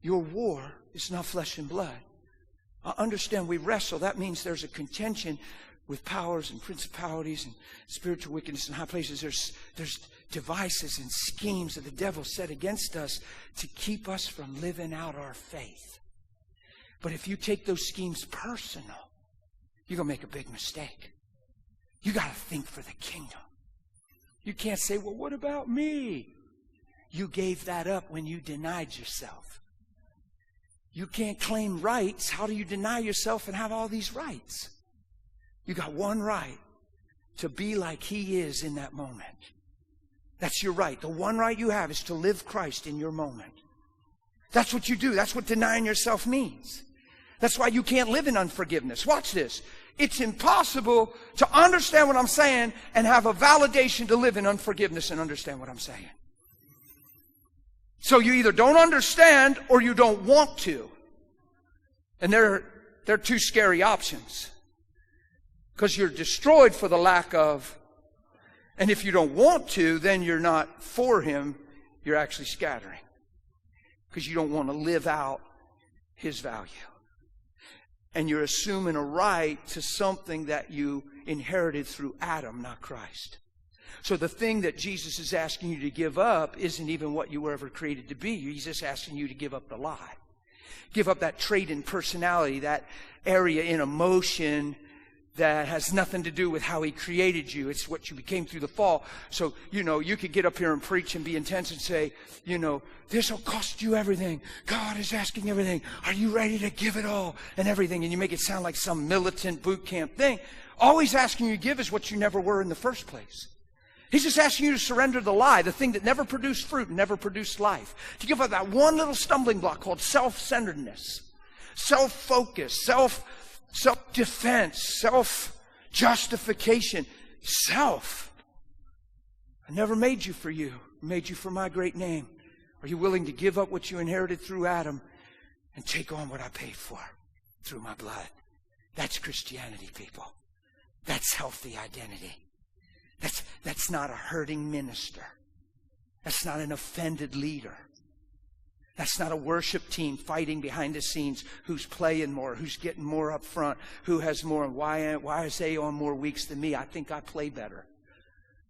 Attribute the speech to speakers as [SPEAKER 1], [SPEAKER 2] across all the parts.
[SPEAKER 1] Your war is not flesh and blood. I understand we wrestle. That means there's a contention with powers and principalities and spiritual wickedness in high places. There's devices and schemes that the devil set against us to keep us from living out our faith. But if you take those schemes personal, you're going to make a big mistake. You got to think for the kingdom. You can't say, well, what about me? You gave that up when you denied yourself. You can't claim rights. How do you deny yourself and have all these rights? You got one right, to be like He is in that moment. That's your right. The one right you have is to live Christ in your moment. That's what you do. That's what denying yourself means. That's why you can't live in unforgiveness. Watch this. It's impossible to understand what I'm saying and have a validation to live in unforgiveness and understand what I'm saying. So you either don't understand or you don't want to. And they're two scary options. Because you're destroyed for the lack of. And if you don't want to, then you're not for Him. You're actually scattering. Because you don't want to live out His value. And you're assuming a right to something that you inherited through Adam, not Christ. So the thing that Jesus is asking you to give up isn't even what you were ever created to be. He's just asking you to give up the lie. Give up that trait in personality, that area in emotion that has nothing to do with how He created you. It's what you became through the fall. So, you could get up here and preach and be intense and say, this will cost you everything. God is asking everything. Are you ready to give it all and everything? And you make it sound like some militant boot camp thing. All He's asking you to give is what you never were in the first place. He's just asking you to surrender the lie, the thing that never produced fruit and never produced life. To give up that one little stumbling block called self-centeredness, self-focus, self-defense, self-justification. Self. I never made you for you. I made you for my great name. Are you willing to give up what you inherited through Adam and take on what I paid for through my blood? That's Christianity, people. That's healthy identity. That's not a hurting minister. That's not an offended leader. That's not a worship team fighting behind the scenes who's playing more, who's getting more up front, who has more. Why is they on more weeks than me? I think I play better.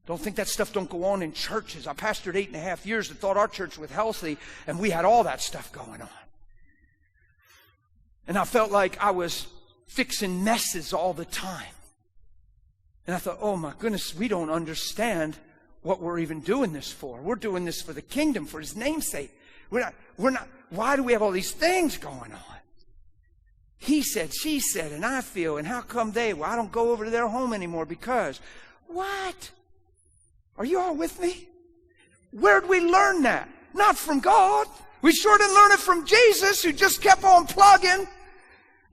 [SPEAKER 1] Don't think that stuff don't go on in churches. I pastored 8.5 years and thought our church was healthy, and we had all that stuff going on. And I felt like I was fixing messes all the time. And I thought, oh my goodness, we don't understand what we're even doing this for. We're doing this for the kingdom, for His name's sake. We're not, why do we have all these things going on? He said, she said, and I feel, and how come they? Well, I don't go over to their home anymore because, what? Are you all with me? Where'd we learn that? Not from God. We sure didn't learn it from Jesus, who just kept on plugging.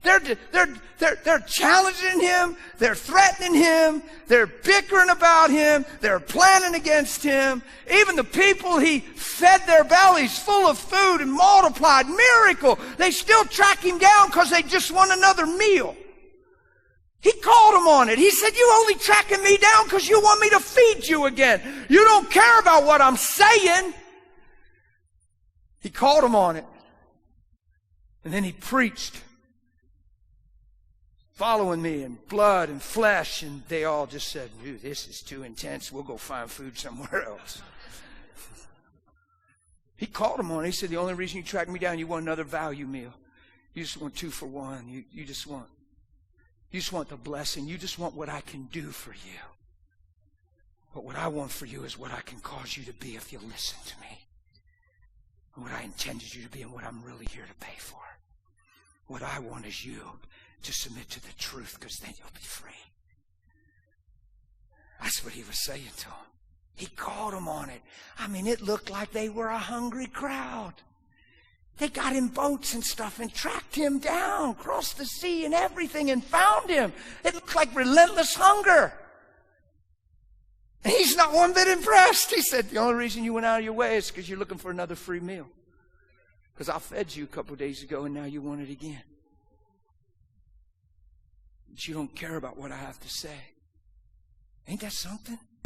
[SPEAKER 1] They're challenging Him. They're threatening Him. They're bickering about Him. They're planning against Him. Even the people He fed their bellies full of food and multiplied, miracle, they still track Him down because they just want another meal. He called them on it. He said, you only tracking me down because you want me to feed you again. You don't care about what I'm saying. He called them on it. And then He preached, following me in blood and flesh, and they all just said, dude, this is too intense. We'll go find food somewhere else. He called them on it. He said, the only reason you track me down, you want another value meal. You just want 2 for 1. You just want the blessing. You just want what I can do for you. But what I want for you is what I can cause you to be if you'll listen to me. And what I intended you to be and what I'm really here to pay for. What I want is you to submit to the truth, because then you'll be free. That's what He was saying to them. He called them on it. I mean, it looked like they were a hungry crowd. They got in boats and stuff and tracked Him down, crossed the sea and everything, and found Him. It looked like relentless hunger. And He's not one bit impressed. He said, the only reason you went out of your way is because you're looking for another free meal. Because I fed you a couple of days ago and now you want it again. But you don't care about what I have to say. Ain't that something?